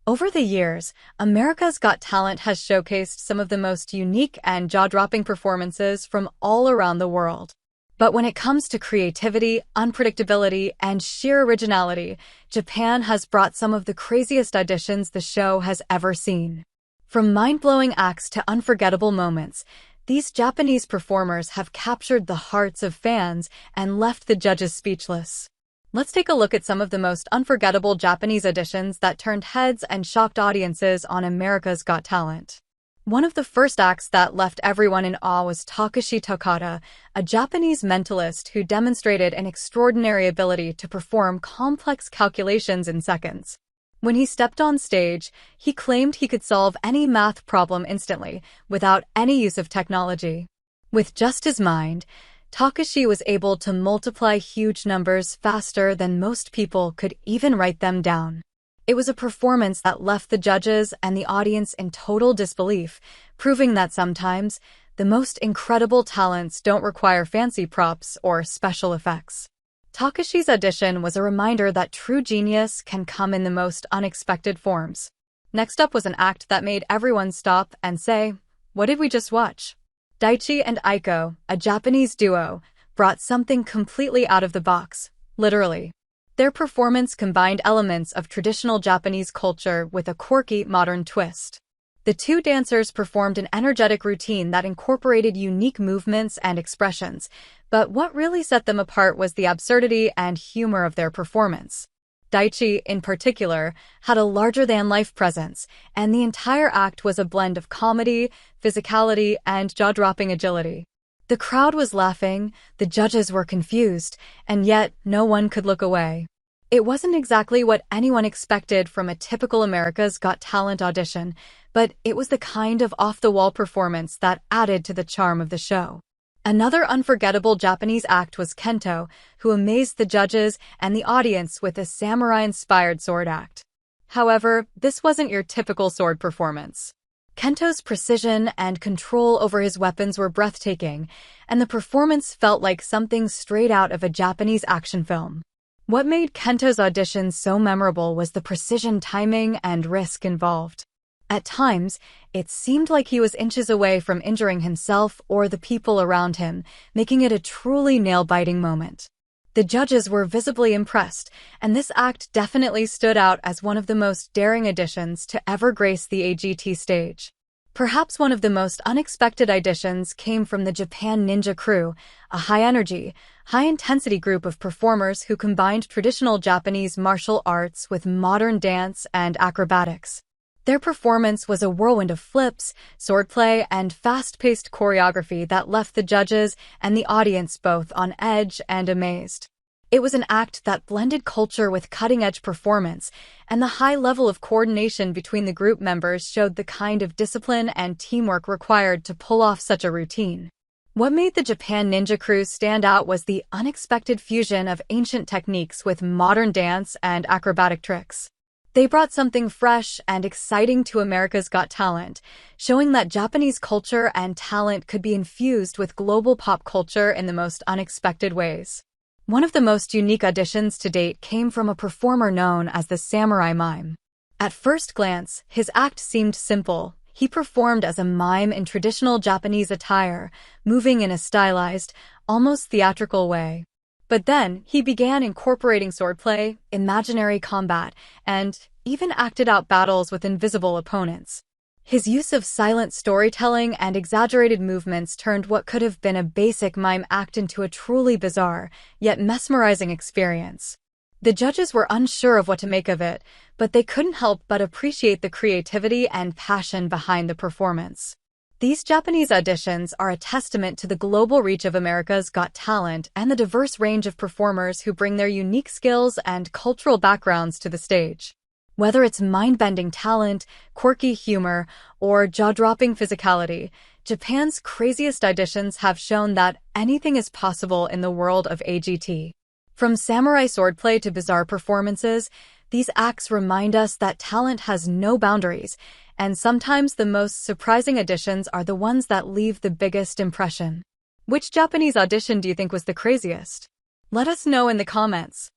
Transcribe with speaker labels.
Speaker 1: Over the years, America's Got Talent has showcased some of the most unique and jaw-dropping performances from all around the world. But when it comes to creativity, unpredictability, and sheer originality, Japan has brought some of the craziest auditions the show has ever seen. From mind-blowing acts to unforgettable moments, these Japanese performers have captured the hearts of fans and left the judges speechless. Let's take a look at some of the most unforgettable Japanese auditions that turned heads and shocked audiences on America's Got Talent. One of the first acts that left everyone in awe was Takashi Takada, a Japanese mentalist who demonstrated an extraordinary ability to perform complex calculations in seconds. When he stepped on stage, he claimed he could solve any math problem instantly, without any use of technology. With just his mind, Takashi was able to multiply huge numbers faster than most people could even write them down. It was a performance that left the judges and the audience in total disbelief, proving that sometimes the most incredible talents don't require fancy props or special effects. Takashi's audition was a reminder that true genius can come in the most unexpected forms. Next up was an act that made everyone stop and say, "What did we just watch?" Daichi and Aiko, a Japanese duo, brought something completely out of the box, literally. Their performance combined elements of traditional Japanese culture with a quirky, modern twist. The two dancers performed an energetic routine that incorporated unique movements and expressions, but what really set them apart was the absurdity and humor of their performance. Daichi, in particular, had a larger-than-life presence, and the entire act was a blend of comedy, physicality, and jaw-dropping agility. The crowd was laughing, the judges were confused, and yet no one could look away. It wasn't exactly what anyone expected from a typical America's Got Talent audition, but it was the kind of off-the-wall performance that added to the charm of the show. Another unforgettable Japanese act was Kento, who amazed the judges and the audience with a samurai-inspired sword act. However, this wasn't your typical sword performance. Kento's precision and control over his weapons were breathtaking, and the performance felt like something straight out of a Japanese action film. What made Kento's audition so memorable was the precision, timing, and risk involved. At times, it seemed like he was inches away from injuring himself or the people around him, making it a truly nail-biting moment. The judges were visibly impressed, and this act definitely stood out as one of the most daring auditions to ever grace the AGT stage. Perhaps one of the most unexpected auditions came from the Japan Ninja Crew, a high-energy, high-intensity group of performers who combined traditional Japanese martial arts with modern dance and acrobatics. Their performance was a whirlwind of flips, swordplay, and fast-paced choreography that left the judges and the audience both on edge and amazed. It was an act that blended culture with cutting-edge performance, and the high level of coordination between the group members showed the kind of discipline and teamwork required to pull off such a routine. What made the Japan Ninja Crew stand out was the unexpected fusion of ancient techniques with modern dance and acrobatic tricks. They brought something fresh and exciting to America's Got Talent, showing that Japanese culture and talent could be infused with global pop culture in the most unexpected ways. One of the most unique auditions to date came from a performer known as the Samurai Mime. At first glance, his act seemed simple. He performed as a mime in traditional Japanese attire, moving in a stylized, almost theatrical way. But then, he began incorporating swordplay, imaginary combat, and even acted out battles with invisible opponents. His use of silent storytelling and exaggerated movements turned what could have been a basic mime act into a truly bizarre, yet mesmerizing experience. The judges were unsure of what to make of it, but they couldn't help but appreciate the creativity and passion behind the performance. These Japanese auditions are a testament to the global reach of America's Got Talent and the diverse range of performers who bring their unique skills and cultural backgrounds to the stage. Whether it's mind-bending talent, quirky humor, or jaw-dropping physicality, Japan's craziest auditions have shown that anything is possible in the world of AGT. From samurai swordplay to bizarre performances, these acts remind us that talent has no boundaries, and sometimes the most surprising auditions are the ones that leave the biggest impression. Which Japanese audition do you think was the craziest? Let us know in the comments.